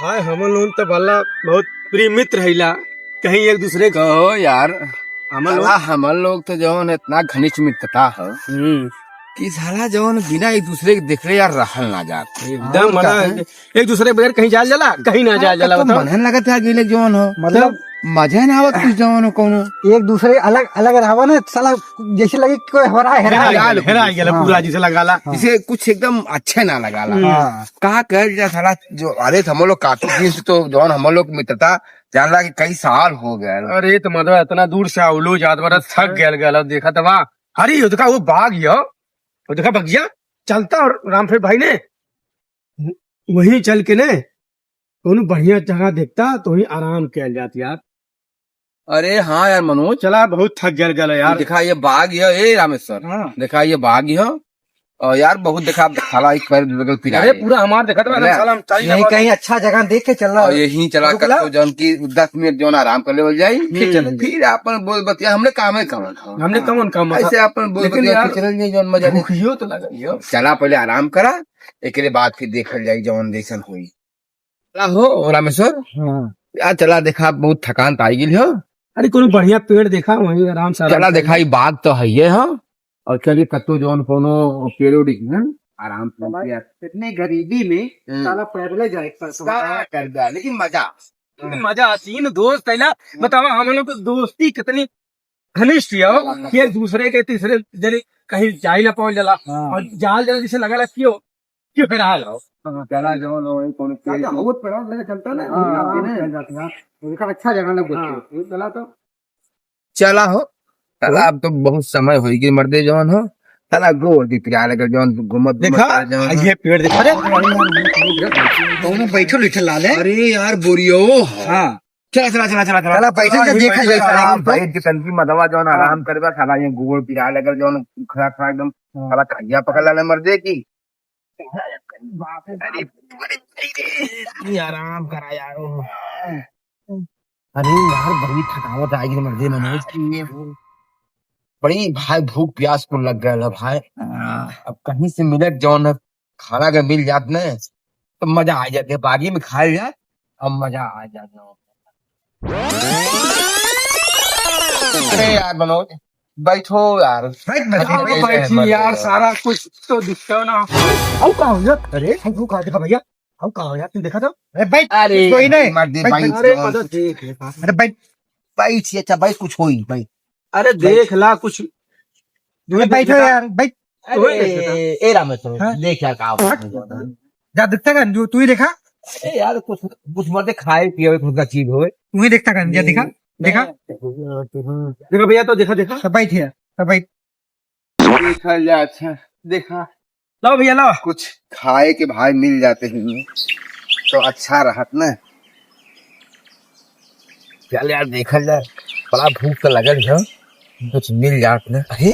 हाय हम लोग तो भला बहुत प्रिय मित्र हैला कहीं एक दूसरे का कहो यार, हमन हमन लोग तो जौन इतना घनिष्ठ मित्रता है कि साला जौन बिना एक दूसरे के देख रहे यार रहल ना जात एकदम मना एक दूसरे के बगैर कहीं जाल जाला कहीं ना जाल जाला तो बताओ मन लगत है अकेले जौन हो मतलब मजा ना आवत कुछ जौन हो कोनो एक दूसरे अलग अलग रहा ना साला जैसे लगे कि कोई हो रहा है हेरा गेला पूरा जिसे लगाला इसे कुछ एकदम अच्छे ना लगाला हाँ। कहा कर जा साला जो अरे हम लोग काफी दिन से तो जौन हम लोग मित्रता जान ला कि कई साल हो गए। अरे तो मतलब इतना दूर से आवलो जात बड़ा थक गया देखा था वहाँ अरे उसका वो बाग यो वो देखा बगिया चलता और रामफेर भाई ने वहीं चल के ने कौन बढ़िया जगह देखता तो वहीं आराम किया जाती यार। अरे हाँ यार मनोज, चला बहुत थक गया यार। देखा ये बाग है ए रामेश्वर, देखा ये बाग है और यार बहुत देखा खाला एक पैर बगल पिरा अरे पूरा हमार देखा था नहीं कहीं अच्छा जगह देख के चलना और यही चला कर तो जौन की 10 मिनट जौन आराम कर ले जाई फिर अपन बोल बतिया हमने काम हमने काम ऐसे अपन बोल बतिया चल जाई जौन मजा भूखियो तो लगा चला पहले आराम करा एक बाद फिर देखल जाई जौन जैसन हुई हो रामेश्वर। यार चला देखा बहुत थकान तो आई गई हो। अरे कोनो बढ़िया पेड़ देखा वहीं आराम से चला देखा ये बाग तो है ये हो और चलिए कत्तो जौन कोनो पेड़ उड़ी आराम से इतनी गरीबी में साला पैदल जाए कर दिया लेकिन मजा आती है ना दोस्त पहला बताओ हम लोग तो दोस्ती कितनी घनिष्ठ हो कि एक दूसरे के तीसरे जने कहीं जा ही ना पहुंच जाला और जाल जला जिसे लगा क्यों क्यों फिर हाल हो चला जौन कोनो पेड़ बहुत बड़ा लगा चलता ना अच्छा जगह लग चला तो चला हो चला अब तो बहुत समय हो गई मर्दे जौन हो चला गोर दी पिया लगे जौन घूमत देखा ये पेड़ देखा रे दोनों बैठो लिखल लाल है। अरे यार बोरियो हाँ चला पैसे जब देखा जाए बैठ के तनकी मदवा जौन आराम करबा साला ये गोर पिया लगे जौन खड़ा खड़ा एकदम साला कहिया पकड़ लाले मर्दे की आराम करा यार। अरे यार बड़ी थकावट आ गई मर्दे मनोज की बड़ी भाई भूख प्यास को लग गया भाई। अब कहीं से मिले जौन खाना अगर मिल जात न तो मजा आ जाते बागी में खाए जाए अब मजा आ जाता। अरे यार मनोज बैठो यार बैठी यार सारा कुछ तो दिखता ना आओ कहा हो यार। अरे हमको कहा देखा भैया हम कहा हो यार तुम देखा था। अरे बैठ कोई नहीं अरे बैठ बैठ अच्छा बैठ कुछ होई बैठ अरे देख ला कुछ बैठो यार बैठ ए रामेश्वर देख यार का जा दिखता का जो तू ही देखा यार कुछ मर्दे खाए पिए खुद का चीज हो तू ही देखता का जा देखा देखा देखा भैया तो देखा सब बैठ है सब बैठ देखा जा अच्छा देखा लाओ भैया लाओ कुछ खाए के भाई मिल जाते हैं तो अच्छा रहत न। चल यार देखल जाए बड़ा भूख तो लगल है कुछ मिल जात न। अरे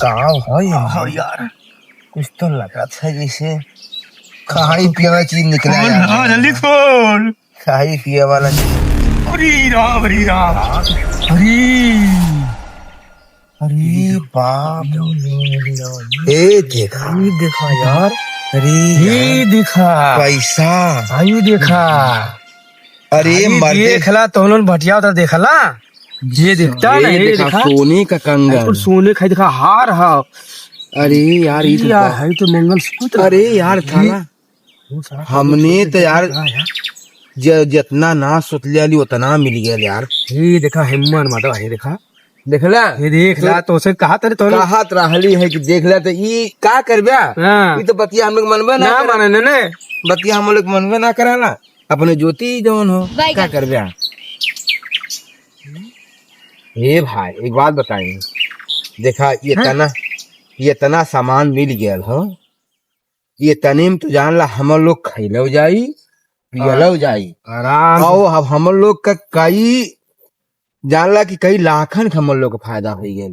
का है यार कुछ तो लगा था जैसे खाई पिए वाला चीज निकला जल्दी खोल खाई पिए वाला हरी राम अरे बाप देखा यार अरे ये देखा पैसा आयु देखा अरे मर्दे देखला तो लोग भटिया उधर देखला ये दिखता ना ये देखा सोने का कंगन सोने का देखा हार हा अरे यार है तो मंगलसूत्र। अरे यार था हमने तो यार जितना ना सोच लिया उतना मिल गया यार। ये देखा हिम्मत माता है देखा देखला ये देखला तो उसे कहा तेरे तो कहत रहली है कि देख ला तो ये का करबा ये तो बतिया हम लोग मनबे ना माने ने बतिया हम लोग मनबे ना कराला अपने ज्योति जौन हो क्या करबा। ये भाई एक बात बताएंगे देखा ये तना सामान मिल गया हो ये तने में तो जान ला हम लोग खैलो जाई पियलो जाई आराम और अब हम लोग का कई जान ला कि कई लाखन हम लोग का फायदा हो गया।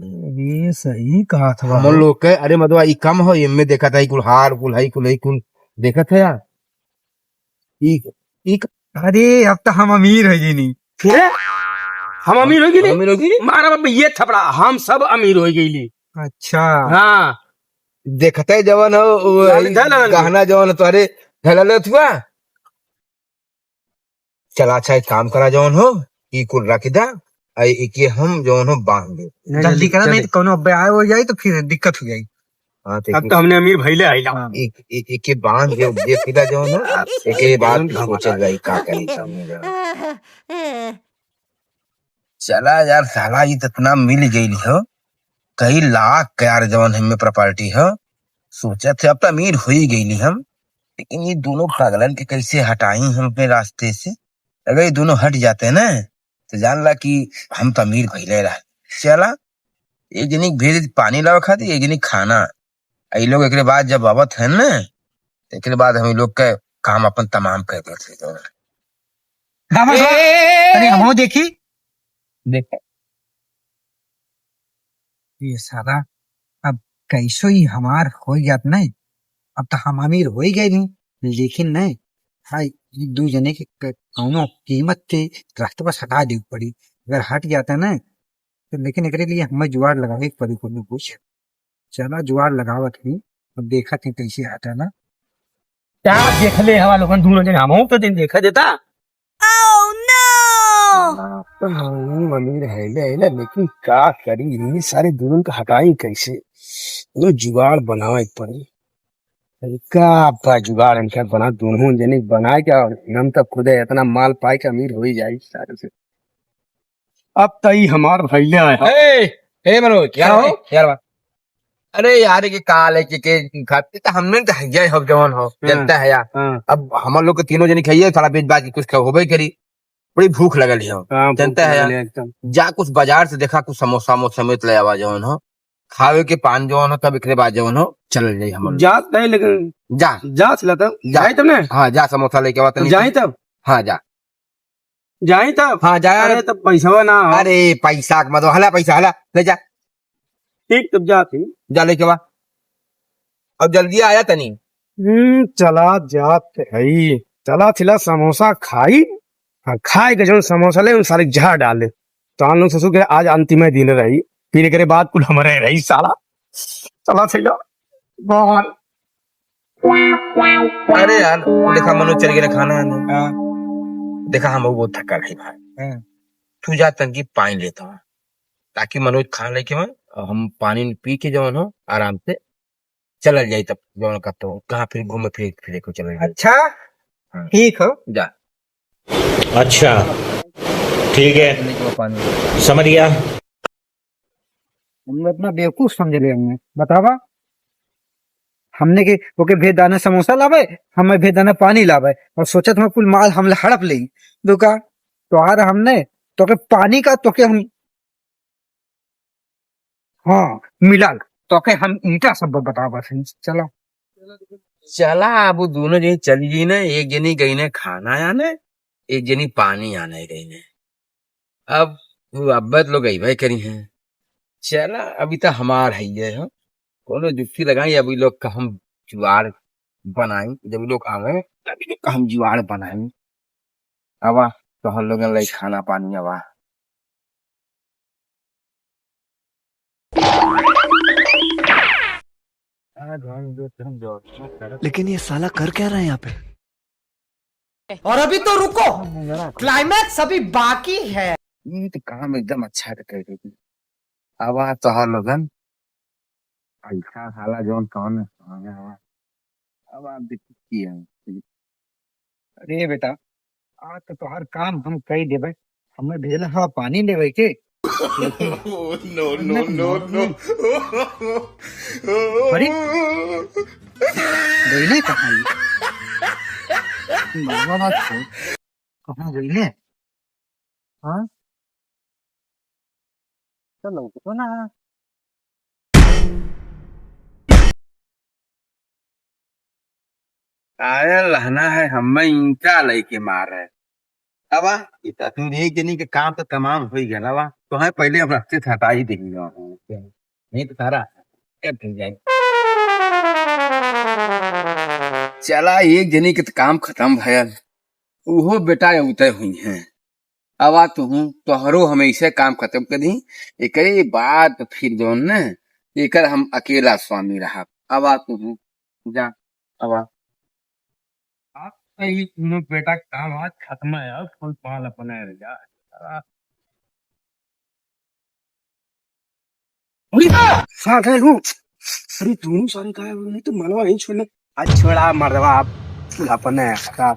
ये सही कहा था हम लोग के अरे मतलब ये कम हो इनमें देखा था कुल हार कुल है कुल देखा था यार अरे अब तो हम अमीर है जी नहीं हम अमीर हो गई मारा बाबा ये थपड़ा हम सब अमीर हो गई। अच्छा हाँ देखते जवन हो साले धल लगल। गहना जवन तोहरे धलल हुआ। चला अच्छा एक काम करा जवन हो ई कुल रख दा के हम जवन हो बांध दे। जल्दी करा नहीं तो कोनो ब्याह हो जाए तो फिर दिक्कत हो जाएगी। हाँ अब तो हमने अमीर भैले आइला। एक के बांध दे देख सीधा जवन हो एक के बाद सोचल जाई का करी सामने जा। चला यार साला ये इतना मिल गई हो कई लाख का यार जवन हमें प्रॉपर्टी हो सोचा थे अब तो अमीर हो ही गई हम। लेकिन ये दोनों पागलन के कैसे हटाई हम अपने रास्ते से। अगर ये दोनों हट जाते हैं ना तो जान ला कि हम तो अमीर भइले रह। चला एक जनी भेज पानी लावा खाती एक जनी खाना ये लोग एक बाद जब आवत है ना एक बाद हम लोग का काम अपन तमाम कर देते। अरे हम देखी देख ये सारा अब कैसो ही हमार हो जात नहीं। अब तो हम अमीर हो ही गए नहीं लेकिन नहीं हाँ ये दो जने के कौनो कीमत के रास्ते पर हटा दे पड़ी। अगर हट जाता ना तो लेकिन एकरे लिए हमें जुगाड़ लगावे पड़ी कोनो कुछ। चला जुगाड़ लगावत ही अब देखा थे कैसे हटा ना। क्या देख ले हवा लोगन दोनों जने हम तो दिन देखा देता। अमीर है लेकिन क्या करी ये सारे दोनों का हटाई कैसे लो जुगाड़ बनावे पड़ी। का जुगाड़ इनका बना दोनों जने बनाए क्या हम तब खुद इतना माल पाए के अमीर हो ही जाए सारे से। अब तई हमार भैले आए हे मनोज क्या हो? यार अरे यार के काल है के खाते तो हमने तो है हो जवान हो जनता है यार। अब हम लोग के तीनों जने खाइए थोड़ा बेच बाज कुछ होबे करी बड़ी भूख लगल है जनता है यार। जा कुछ बाजार से देखा कुछ समोसा समेत ले आवा जवान हो खावे के पान जवान हो तब एक बाद जवान हो चल जाये हम जात नहीं लेकिन जा चला तब जाए तब ने। हाँ जा समोसा लेके आवा जाए तब। हाँ जा जाए तब। हाँ जा अरे तब पैसा ना हो। अरे पैसा मतलब हला पैसा हला ले जा ठीक तब जाती जा लेके आवा अब जल्दी आया तनी। चला जात है चला थिला समोसा खाई खाए के जो समोसा ले उन सारे जहा डाले तो हम लोग ससुर के आज अंतिम दिन रही फिर के बाद कुल हमारे रही साला चला थिला बाहर। अरे यार देखा मनोज चल गया खाना देखा हम बहुत थका रही भाई तू जा तनकी पानी लेता हूँ ताकि मनोज खाना लेके हम पानी पी के जवन हो आराम से चल जाये तब जवन का तो कहाँ फिर घूमे फिरे को चल। अच्छा ठीक हो जा। अच्छा ठीक है समझ गया। हमने अपना बेवकूफ समझ लिया हमने बतावा हमने के ओके भेदाना समोसा लावे हमें भेदाना पानी लावे और सोचा था कुल माल हमले हड़प ले दुका तो आ रहा हमने तो के पानी का तो के हम हाँ मिला तो के हम ईटा सब बतावा चलो चला अब दोनों जनी चली गई ना एक जनी गई ने खाना आने एक जनी पानी आने गई ने अब अब्बत लोग गई भाई करी हैं। चला अभी तो हमार है ये हो कोनो जुक्ति लगाई अभी लोग का हम जुआड़ बनाई जब लोग आ गए तभी लोग का हम जुआड़ बनाई अब तो हम लोग लाई खाना पानी अब लेकिन ये साला कर क्या रहा है यहाँ पे। और अभी तो रुको क्लाइमैक्स अभी बाकी है। ये तो काम एकदम अच्छा कर रही थी अब तो हर लोगन ऐसा साला जोन कौन अब आप देखिए अरे बेटा आज तो तोहार काम हम कई देवे हमें भेजला हवा पानी लेवे के नो नो नो नो अरे गईले कहाँ मामा बात छोड़ कहाँ गईले हाँ चलो तो ना आया लहना है हमें इनका लेके मार है अब तू एक जनी के काम तो तमाम हो गया ना तो है पहले हम रास्ते से हटा ही देंगे नहीं तो सारा जाए। चला एक जनी के तो काम खत्म भयल उहो बेटा उतय हुई है अब तो हूँ तोहरो हमेशा काम खत्म कर दी एक बाद फिर जो न एक हम अकेला स्वामी रहा अब आते हैं, जा अब आ। यही तीनों बेटा काम आज खत्म है अब फुल पाल अपना है जा। साथ है हूँ। अरे दोनों सारे काय नहीं तो मनवा नहीं छोड़ना। आज छोड़ा मरवा आप अपने का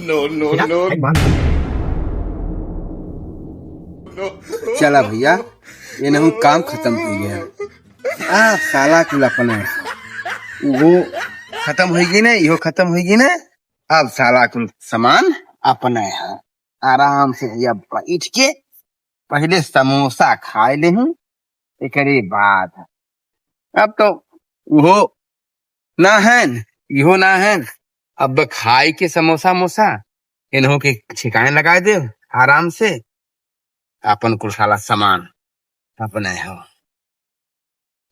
no, no, no. चला भैया, ये नहीं काम खत्म हो गया। साला कुल अपने वो खत्म होगी ना, यो खत्म होगी ना। अब साला कुल सामान अपने है। आराम से भैया बैठ के पहले समोसा खाए ले हूँ, एक बाद अब तो वो ना है, इहो ना है। अब खाए के समोसा मोसा इन्हों के ठिकाने लगाए दे आराम से। अपन कुल साला सामान अपने हो।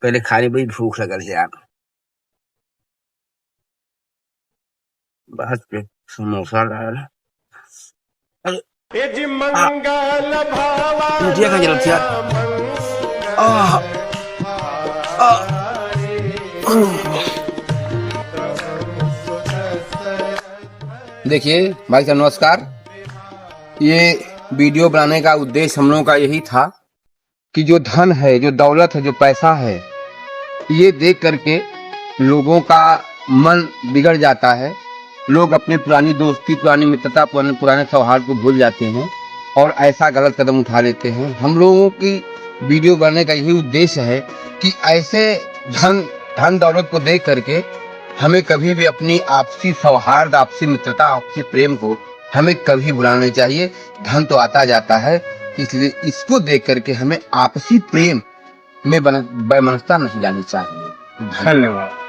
पहले खाली बड़ी भूख लगल है यार। बस पे समोसा डाल। मुझे का जरूरत यार। देखिए भाई साहब नमस्कार। ये वीडियो बनाने का उद्देश्य हम लोगों का यही था कि जो धन है, जो दौलत है, जो पैसा है, ये देख करके लोगों का मन बिगड़ जाता है। लोग अपनी पुरानी दोस्ती, पुरानी मित्रता, पुराने सौहार्द को भूल जाते हैं और ऐसा गलत कदम उठा लेते हैं। हम लोगों की वीडियो बनाने का यही उद्देश्य है कि ऐसे धन दौलत को देख करके हमें कभी भी अपनी आपसी सौहार्द, आपसी मित्रता, आपसी प्रेम को हमें कभी भुलाना नहीं चाहिए। धन तो आता जाता है, इसलिए इसको देख करके हमें आपसी प्रेम में वैमनस्यता नहीं जानी चाहिए। धन्यवाद।